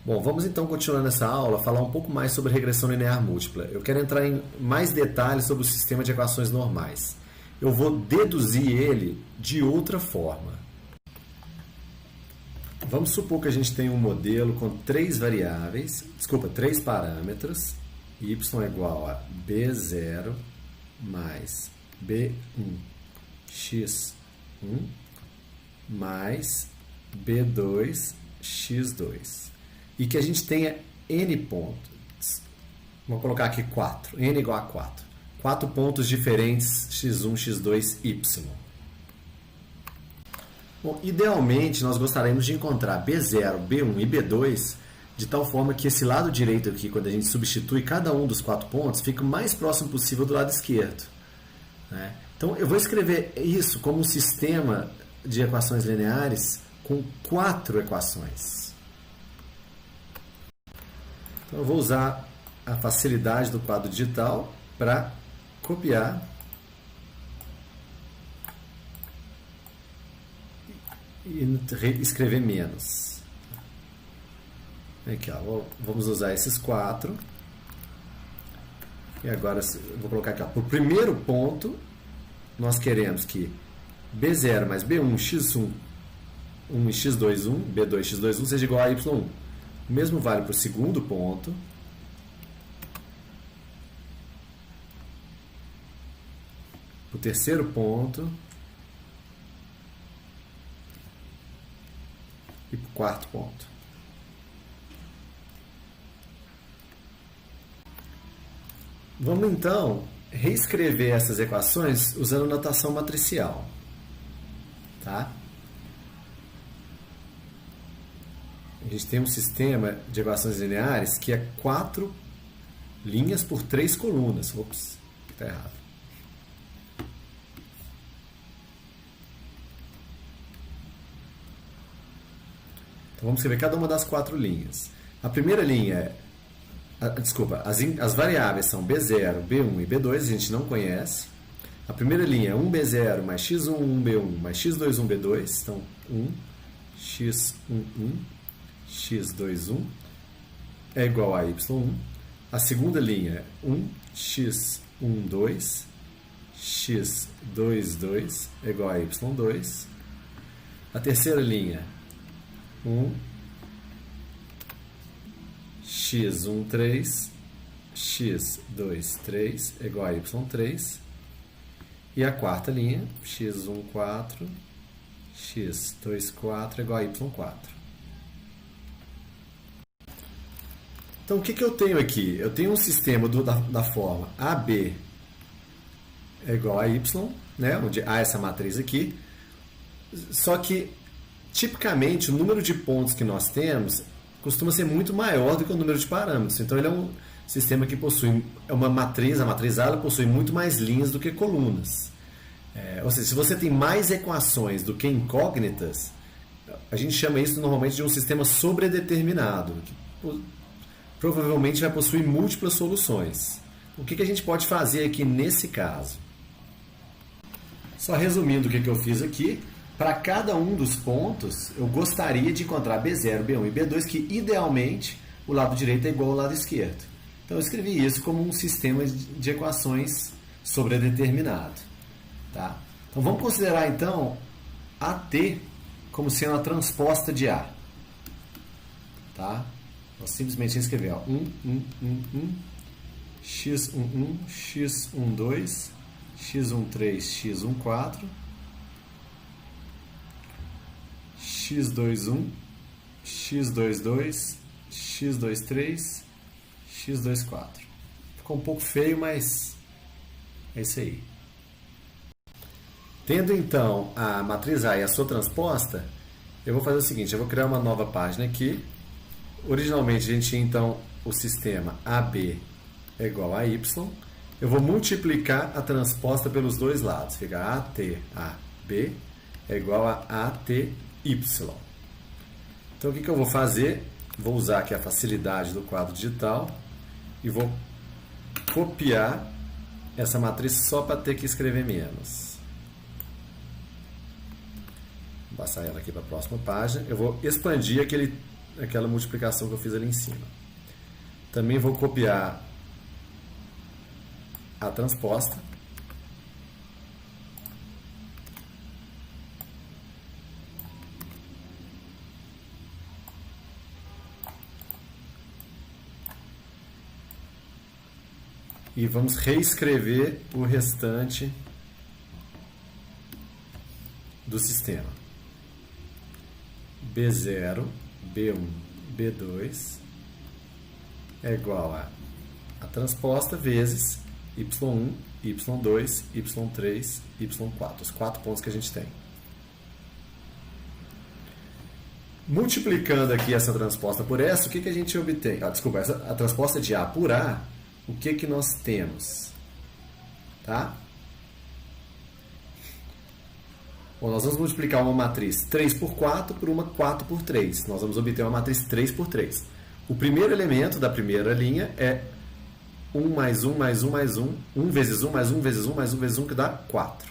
Bom, vamos então continuar nessa aula, falar um pouco mais sobre regressão linear múltipla. Eu quero entrar em mais detalhes sobre o sistema de equações normais. Eu vou deduzir ele de outra forma. Vamos supor que a gente tem um modelo com três parâmetros. Y é igual a B0 mais B1 x1 mais B2 x2. E que a gente tenha n pontos. Vou colocar aqui 4. N igual a 4. 4 pontos diferentes, x1, x2, y. Bom, idealmente, nós gostaríamos de encontrar B0, B1 e B2 de tal forma que esse lado direito aqui, quando a gente substitui cada um dos 4 pontos, fica o mais próximo possível do lado esquerdo, né? Então, eu vou escrever isso como um sistema de equações lineares com 4 equações. Então, eu vou usar a facilidade do quadro digital para copiar e escrever menos. Aqui, ó, vamos usar esses 4. E agora eu vou colocar aqui, para o primeiro ponto, nós queremos que B0 mais B1 x1 1 e x2 1, B2 x2 1 seja igual a y1. O mesmo vale para o segundo ponto. Para o terceiro ponto. E para o quarto ponto. Vamos então reescrever essas equações usando notação matricial. Tá? A gente tem um sistema de equações lineares que é 4 linhas por 3 colunas. Ops, está errado. Então vamos escrever cada uma das 4 linhas. A primeira linha é... as variáveis são B0, B1 e B2, a gente não conhece. A primeira linha é 1B0 mais x1, 1B1 mais x2, 1B2. Então, 1, x11, x21 é igual a y1. A segunda linha é 1, x12, x22 é igual a y2. A terceira linha, 1, x13, x23 é igual a y3. E a quarta linha, x14, x24 é igual a y4. Então, o que eu tenho aqui? Eu tenho um sistema da forma AB é igual a y, né? Onde há essa matriz aqui. Só que, tipicamente, o número de pontos que nós temos costuma ser muito maior do que o número de parâmetros. Então, ele é um sistema que possui uma matriz, a matriz A ela possui muito mais linhas do que colunas. Ou seja, se você tem mais equações do que incógnitas, a gente chama isso normalmente de um sistema sobredeterminado, que provavelmente vai possuir múltiplas soluções. O que a gente pode fazer aqui nesse caso? Só resumindo o que eu fiz aqui, para cada um dos pontos, eu gostaria de encontrar B0, B1 e B2, que idealmente o lado direito é igual ao lado esquerdo. Então eu escrevi isso como um sistema de equações sobredeterminado. Tá? Então vamos considerar então AT como sendo a transposta de A. Tá? Nós simplesmente escrever 1, x11, x12, x13, x14, x21, x22, x23, x24. Ficou um pouco feio, mas é isso aí. Tendo então a matriz A e a sua transposta, eu vou fazer o seguinte, eu vou criar uma nova página aqui. Originalmente a gente tinha então o sistema AB é igual a Y. Eu vou multiplicar a transposta pelos dois lados. Fica ATAB é igual a ATY. Então o que eu vou fazer? Vou usar aqui a facilidade do quadro digital e vou copiar essa matriz só para ter que escrever menos. Vou passar ela aqui para a próxima página. Eu vou expandir aquele aquela multiplicação que eu fiz ali em cima. Também vou copiar a transposta. E vamos reescrever o restante do sistema. B0, B1, B2 é igual a transposta vezes Y1, Y2, Y3, Y4. Os 4 pontos que a gente tem. Multiplicando aqui essa transposta por essa, o que a gente obtém? Desculpa, a transposta de A por A, o que nós temos? Tá? Bom, nós vamos multiplicar uma matriz 3 por 4 por uma 4 por 3. Nós vamos obter uma matriz 3 por 3. O primeiro elemento da primeira linha é 1 mais 1 mais 1 mais 1. 1 vezes 1 mais 1 vezes 1 mais 1 vezes 1, que dá 4.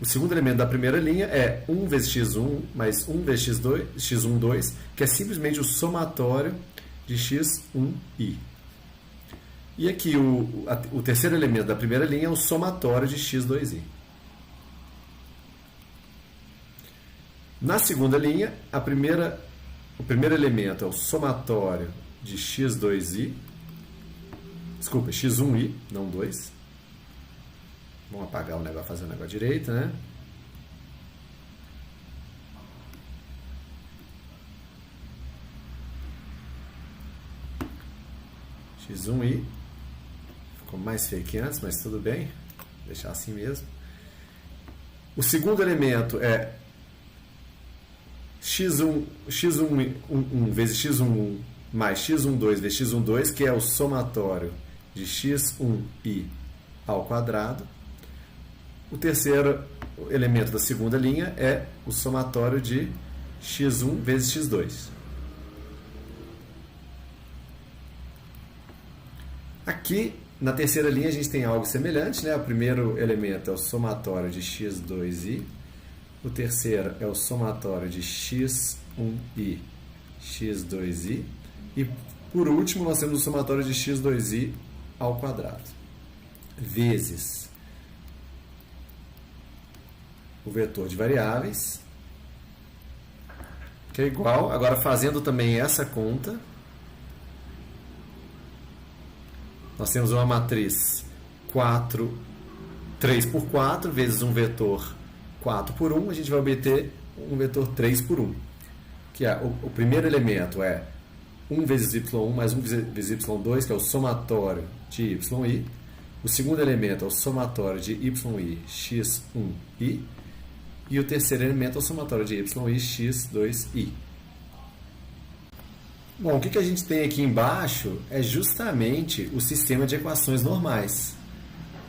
O segundo elemento da primeira linha é 1 vezes x1 mais 1 vezes x2, x1, 2, que é simplesmente o somatório de x1i. E aqui o terceiro elemento da primeira linha é o somatório de x2i. Na segunda linha, o primeiro elemento é o somatório de x2i. Desculpa, x1i, não 2. Vamos apagar o negócio, fazer o negócio direito, né? x1i. Ficou mais feio que antes, mas tudo bem. Vou deixar assim mesmo. O segundo elemento é x1 vezes x1 mais x12 vezes x12, que é o somatório de x1i ao quadrado. O terceiro elemento da segunda linha é o somatório de x1 vezes x2. Aqui, na terceira linha, a gente tem algo semelhante, né? O primeiro elemento é o somatório de x2i. O terceiro é o somatório de x1i, x2i. E, por último, nós temos o somatório de x2i ao quadrado. Vezes o vetor de variáveis, que é igual, agora fazendo também essa conta, nós temos uma matriz 3 por 4 vezes um vetor 4 por 1, a gente vai obter um vetor 3 por 1. Que é, o primeiro elemento é 1 vezes y1 mais 1 vezes y2, que é o somatório de yi. O segundo elemento é o somatório de yi, x1i. E o terceiro elemento é o somatório de yi, x2i. Bom, o que a gente tem aqui embaixo é justamente o sistema de equações normais.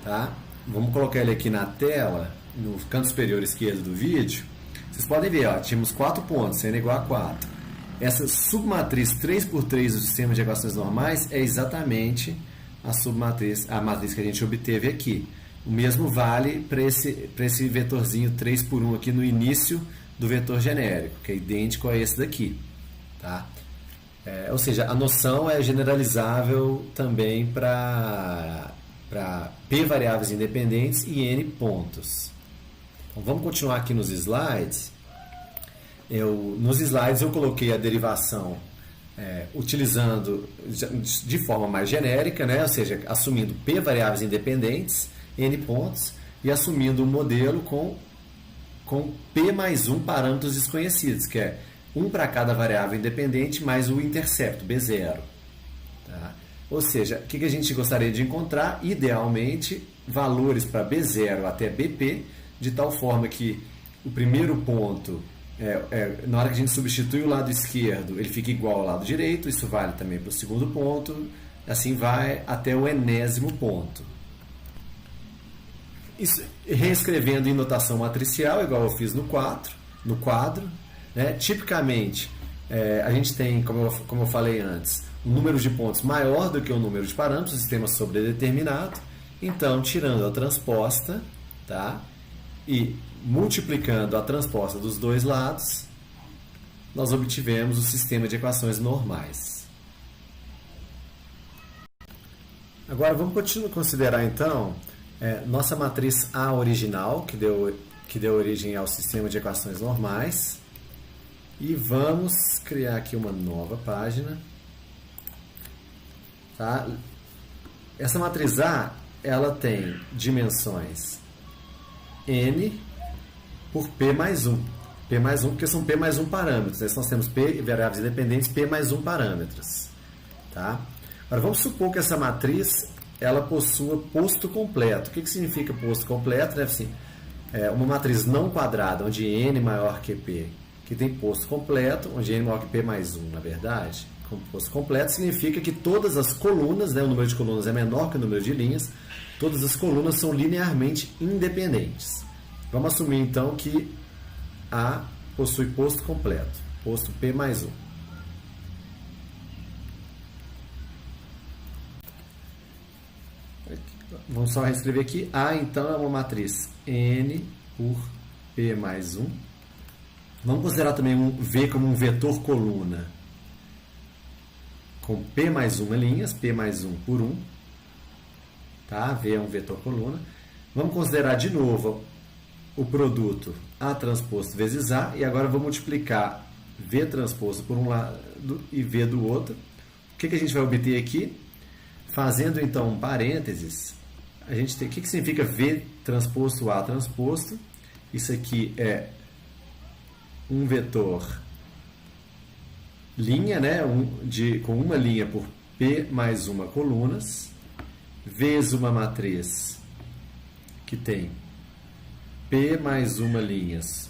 Tá? Vamos colocar ele aqui na tela, no canto superior esquerdo do vídeo. Vocês podem ver, ó, tínhamos 4 pontos, n igual a 4. Essa submatriz 3 por 3 do sistema de equações normais é exatamente a matriz que a gente obteve aqui. O mesmo vale para esse vetorzinho 3 por 1 aqui no início do vetor genérico, que é idêntico a esse daqui. Tá? Ou seja, a noção é generalizável também para P variáveis independentes e N pontos. Então, vamos continuar aqui nos slides. Nos slides eu coloquei a derivação utilizando de forma mais genérica, né? Ou seja, assumindo P variáveis independentes, N pontos, e assumindo um modelo com P mais 1 parâmetros desconhecidos, que é 1 para cada variável independente mais o intercepto, B0. Tá? Ou seja, o que a gente gostaria de encontrar? Idealmente, valores para B0 até BP, de tal forma que o primeiro ponto, na hora que a gente substitui o lado esquerdo, ele fica igual ao lado direito, isso vale também para o segundo ponto, assim vai até o enésimo ponto. Isso, reescrevendo em notação matricial, igual eu fiz no quadro, né? Tipicamente, a gente tem, como eu falei antes, um número de pontos maior do que o número de parâmetros, o sistema sobredeterminado. Então, tirando a transposta, tá? E multiplicando a transposta dos dois lados, nós obtivemos o sistema de equações normais. Agora vamos considerar então nossa matriz A original, que deu origem ao sistema de equações normais. E vamos criar aqui uma nova página. Tá? Essa matriz A, ela tem dimensões n por p mais 1. P mais 1 porque são p mais 1 parâmetros. Né? Se nós temos p variáveis independentes, p mais 1 parâmetros. Tá? Agora vamos supor que essa matriz ela possua posto completo. O que significa posto completo? Né? Assim, uma matriz não quadrada, onde n maior que p, que tem posto completo, onde n maior que p mais 1, na verdade, com posto completo, significa que todas as colunas, né, o número de colunas é menor que o número de linhas, todas as colunas são linearmente independentes. Vamos assumir então que A possui posto completo, posto p mais 1. Vamos só reescrever aqui. A, então, é uma matriz n por p mais 1. Vamos considerar também V como um vetor coluna com p mais 1 linhas, p mais 1 por 1. Tá? V é um vetor coluna. Vamos considerar de novo o produto A transposto vezes A. E agora vou multiplicar V transposto por um lado e V do outro. O que a gente vai obter aqui? Fazendo então um parênteses, a gente tem, o que significa V transposto A transposto? Isso aqui é um vetor linha, né? Com uma linha por P mais uma colunas, vezes uma matriz que tem P mais uma linhas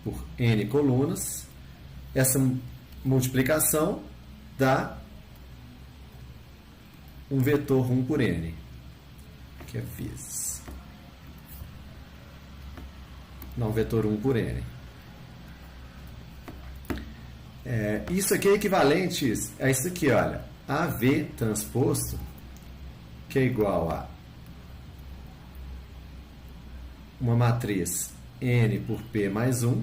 por N colunas. Essa multiplicação dá um vetor 1 por N, que é vezes. Não, vetor 1 por N. Isso aqui é equivalente a isso aqui, olha. AV transposto, que é igual a uma matriz N por P mais 1,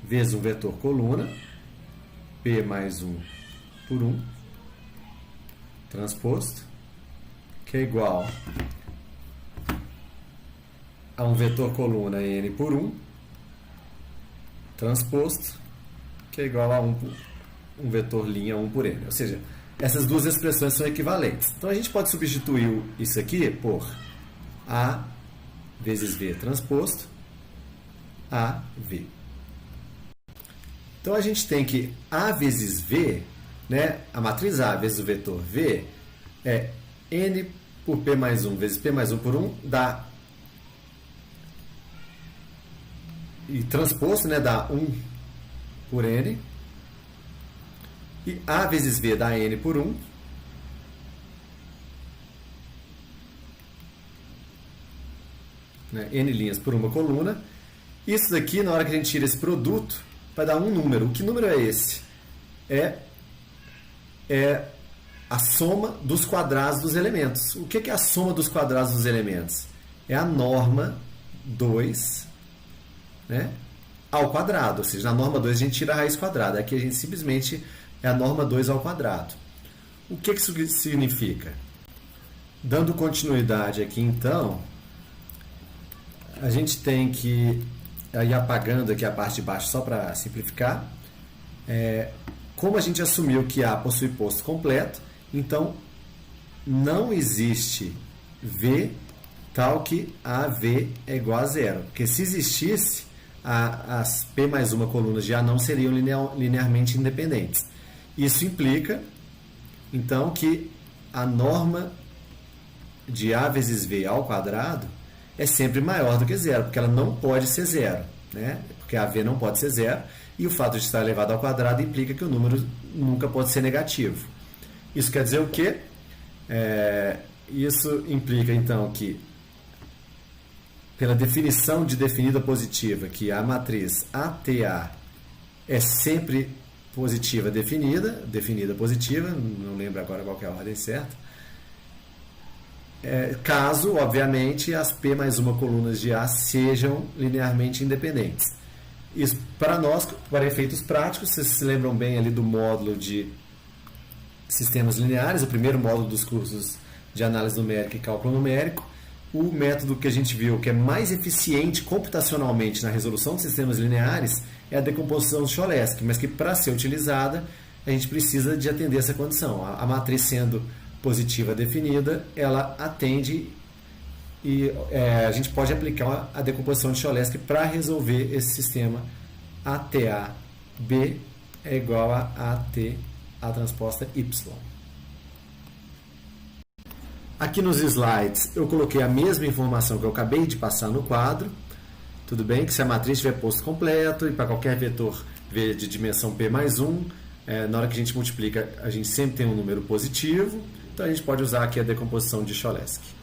vezes um vetor coluna, P mais 1 por 1, transposto, que é igual a um vetor coluna N por 1, transposto, que é igual a um vetor linha 1 por N. Ou seja, essas duas expressões são equivalentes. Então, a gente pode substituir isso aqui por A vezes V transposto, AV. Então, a gente tem que A vezes V, né, a matriz A vezes o vetor V, é N por P mais 1 vezes P mais 1 por 1, dá... E transposto, né, dá 1 por N. E A vezes V dá N por 1. Né, N linhas por uma coluna. Isso daqui, na hora que a gente tira esse produto, vai dar um número. Que número é esse? É a soma dos quadrados dos elementos. O que é a soma dos quadrados dos elementos? É a norma 2, né, ao quadrado. Ou seja, na norma 2 a gente tira a raiz quadrada. Aqui a gente simplesmente é a norma 2 ao quadrado. O que isso significa? Dando continuidade aqui, então, a gente tem que ir apagando aqui a parte de baixo só para simplificar. Como a gente assumiu que A possui posto completo, então não existe V tal que AV é igual a zero. Porque se existisse, as P mais uma colunas de A não seriam linearmente independentes. Isso implica, então, que a norma de A vezes V ao quadrado é sempre maior do que zero, porque ela não pode ser zero, né? Porque a V não pode ser zero, e o fato de estar elevado ao quadrado implica que o número nunca pode ser negativo. Isso quer dizer o quê? Isso implica, então, que, pela definição de definida positiva, que a matriz ATA é sempre positiva definida positiva, não lembro agora qual que é a ordem certa, caso, obviamente, as P mais uma colunas de A sejam linearmente independentes. Isso, para nós, para efeitos práticos, vocês se lembram bem ali do módulo de sistemas lineares, o primeiro módulo dos cursos de análise numérica e cálculo numérico. O método que a gente viu que é mais eficiente computacionalmente na resolução de sistemas lineares é a decomposição de Cholesky, mas que para ser utilizada a gente precisa de atender essa condição. A matriz sendo positiva definida, ela atende e a gente pode aplicar a decomposição de Cholesky para resolver esse sistema ATA-B é igual a AT a transposta Y. Aqui nos slides eu coloquei a mesma informação que eu acabei de passar no quadro. Tudo bem que se a matriz tiver posto completo e para qualquer vetor V de dimensão P mais 1, na hora que a gente multiplica, a gente sempre tem um número positivo. Então a gente pode usar aqui a decomposição de Cholesky.